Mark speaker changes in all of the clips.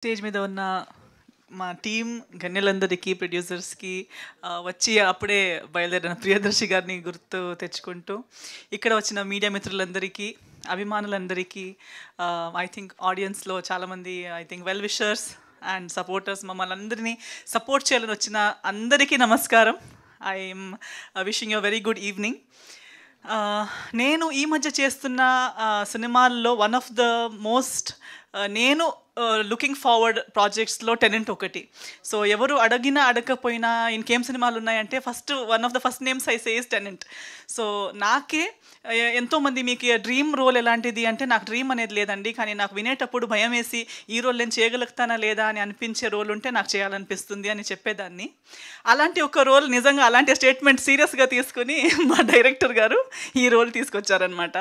Speaker 1: Stage మీద ఉన్న మా టీం గన్యలందరికీ, ప్రొడ్యూసర్స్కి, వచ్చి అప్పుడే బయలుదేరిన ప్రియదర్శి గారిని గుర్తు తెచ్చుకుంటూ, ఇక్కడ వచ్చిన మీడియా మిత్రులందరికీ, అభిమానులందరికీ, ఐ థింక్ ఆడియన్స్లో చాలామంది I think well wishers and supporters, మమ్మల్ని అందరినీ సపోర్ట్ చేయాలని వచ్చిన అందరికీ నమస్కారం. I'm wishing you very good evening. నేను ఈ మధ్య చేస్తున్న సినిమాల్లో వన్ ఆఫ్ ద మోస్ట్ నేను లుకింగ్ ఫార్వర్డ్ ప్రాజెక్ట్స్లో టెనెంట్ ఒకటి. సో ఎవరు అడగకపోయినా ఇంకేం సినిమాలు ఉన్నాయంటే one of the first names I say is tenant. So నాకే ఎంతోమంది మీకు డ్రీమ్ రోల్ ఎలాంటిది అంటే, నాకు డ్రీమ్ అనేది లేదండి, కానీ నాకు వినేటప్పుడు భయం వేసి ఈ రోల్ నేను చేయగలుగుతానా లేదా అని అనిపించే రోల్ ఉంటే నాకు చేయాలనిపిస్తుంది అని చెప్పేదాన్ని. అలాంటి ఒక రోల్ నిజంగా అలాంటి స్టేట్మెంట్ సీరియస్గా తీసుకుని మా డైరెక్టర్ గారు ఈ రోల్ తీసుకొచ్చారనమాట.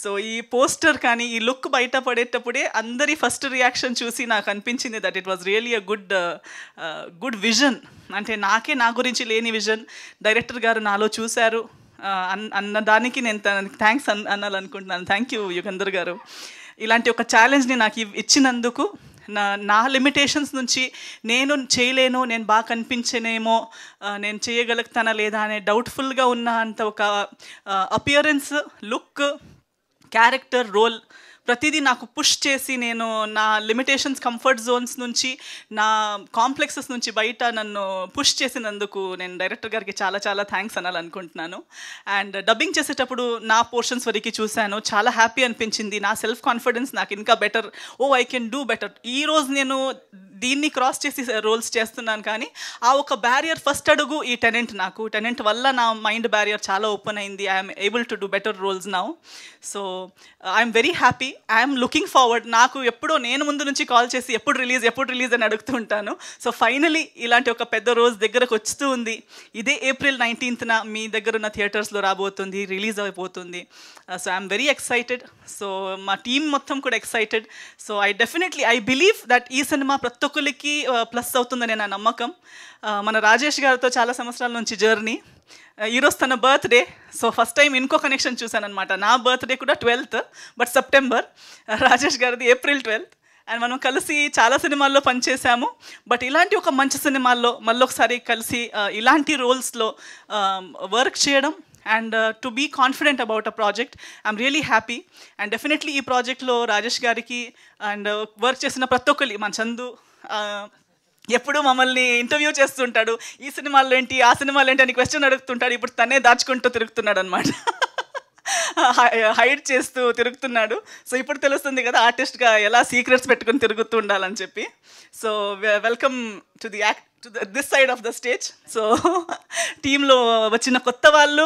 Speaker 1: సో ఈ పోస్టర్ కానీ ఈ లుక్ బయట పడేటప్పుడే అందరి ఫస్ట్ రియాక్షన్ చూసి నాకు అనిపించింది that it was really a good vision. అంటే నా గురించి లేని విజన్ డైరెక్టర్ గారు నాలో చూశారు అన్న దానికి నేను థ్యాంక్స్ అనాలనుకుంటున్నాను. థ్యాంక్ యూ యుగంధర్ గారు. ఇలాంటి ఒక ఛాలెంజ్ని నాకు ఇచ్చినందుకు, నా లిమిటేషన్స్ నుంచి నేను చేయలేను, నేను బాగా కనిపించనేమో, నేను చేయగలుగుతానా లేదా అనే డౌట్ఫుల్గా ఉన్న అంత ఒక అపియరెన్స్, లుక్, క్యారెక్టర్, రోల్ ప్రతిదీ నాకు పుష్ చేసి, నేను నా లిమిటేషన్స్, కంఫర్ట్ జోన్స్ నుంచి, నా కాంప్లెక్సెస్ నుంచి బయట నన్ను పుష్ చేసినందుకు నేను డైరెక్టర్ గారికి చాలా చాలా థ్యాంక్స్ అనాలనుకుంటున్నాను. అండ్ డబ్బింగ్ చేసేటప్పుడు నా పోర్షన్స్ వరకు చూశాను, చాలా హ్యాపీ అనిపించింది. నా సెల్ఫ్ కాన్ఫిడెన్స్ నాకు ఇంకా better, I can do better. ఈరోజు నేను దీన్ని క్రాస్ చేసి రోల్స్ చేస్తున్నాను, కానీ ఆ ఒక బ్యారియర్ ఫస్ట్ అడుగు ఈ టెనెంట్ వల్ల నా మైండ్ బ్యారియర్ చాలా ఓపెన్ అయింది. I'm able to do better roles now. So I'm very happy, I'm looking forward. నాకు ఎప్పుడో నేను ముందు నుంచి కాల్ చేసి ఎప్పుడు రిలీజ్ అని అడుగుతూ ఉంటాను. సో ఫైనలీ ఇలాంటి ఒక పెద్ద రోజు దగ్గరకు వస్తూ ఉంది. ఇదే April 19th మీ దగ్గర ఉన్న థియేటర్స్లో రాబోతుంది, రిలీజ్ అయిపోతుంది. So I'm very excited. So మా టీం మొత్తం కూడా excited. So I believe that ఈ సినిమా ప్రతి ఒక్కరికి ప్లస్ అవుతుందనే నా నమ్మకం. మన రాజేష్ గారితో చాలా సంవత్సరాల నుంచి జర్నీ. ఈరోజు తన బర్త్డే. సో ఫస్ట్ టైం ఇంకో కనెక్షన్ చూశాను అనమాట. నా బర్త్డే కూడా 12th, బట్ సెప్టెంబర్. రాజేష్ గారిది April 12th. అండ్ మనం కలిసి చాలా సినిమాల్లో పనిచేసాము. బట్ ఇలాంటి ఒక మంచి సినిమాల్లో మళ్ళొకసారి కలిసి ఇలాంటి రోల్స్లో వర్క్ చేయడం and to be confident about a project, I'm really happy. And definitely ఈ ప్రాజెక్ట్లో రాజేష్ గారికి అండ్ వర్క్ చేసిన ప్రతి ఒక్కరి, మన చందు ఎప్పుడు మమ్మల్ని ఇంటర్వ్యూ చేస్తుంటాడు, ఈ సినిమాల్లో ఏంటి, ఆ సినిమాలో ఏంటి అని క్వశ్చన్ అడుగుతుంటాడు. ఇప్పుడు తనే దాచుకుంటూ తిరుగుతున్నాడు అనమాట, హైడ్ చేస్తూ తిరుగుతున్నాడు. సో ఇప్పుడు తెలుస్తుంది కదా ఆర్టిస్ట్గా ఎలా సీక్రెట్స్ పెట్టుకుని తిరుగుతూ ఉండాలని చెప్పి. So welcome to this side of the stage. So టీంలో వచ్చిన కొత్త వాళ్ళు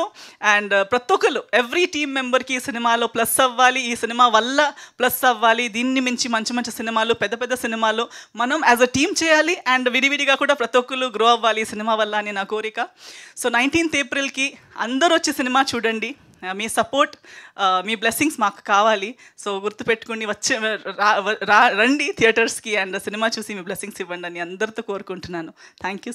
Speaker 1: అండ్ ప్రతి ఒక్కరు, ఎవ్రీ టీమ్ మెంబర్కి ఈ సినిమాలో ప్లస్ అవ్వాలి, ఈ సినిమా వల్ల ప్లస్ అవ్వాలి. దీన్ని మించి మంచి సినిమాలు, పెద్ద సినిమాలు మనం యాజ్ అ టీమ్ చేయాలి అండ్ విడివిడిగా కూడా ప్రతి ఒక్కరు గ్రో అవ్వాలి ఈ సినిమా వల్ల అని నా కోరిక. సో 19th Aprilకి అందరూ వచ్చి సినిమా చూడండి. మీ సపోర్ట్, మీ బ్లెస్సింగ్స్ మాకు కావాలి. సో గుర్తుపెట్టుకుని రండి థియేటర్స్కి అండ్ సినిమా చూసి మీ బ్లెస్సింగ్స్ ఇవ్వండి అని అందరితో కోరుకుంటున్నాను. Thank you.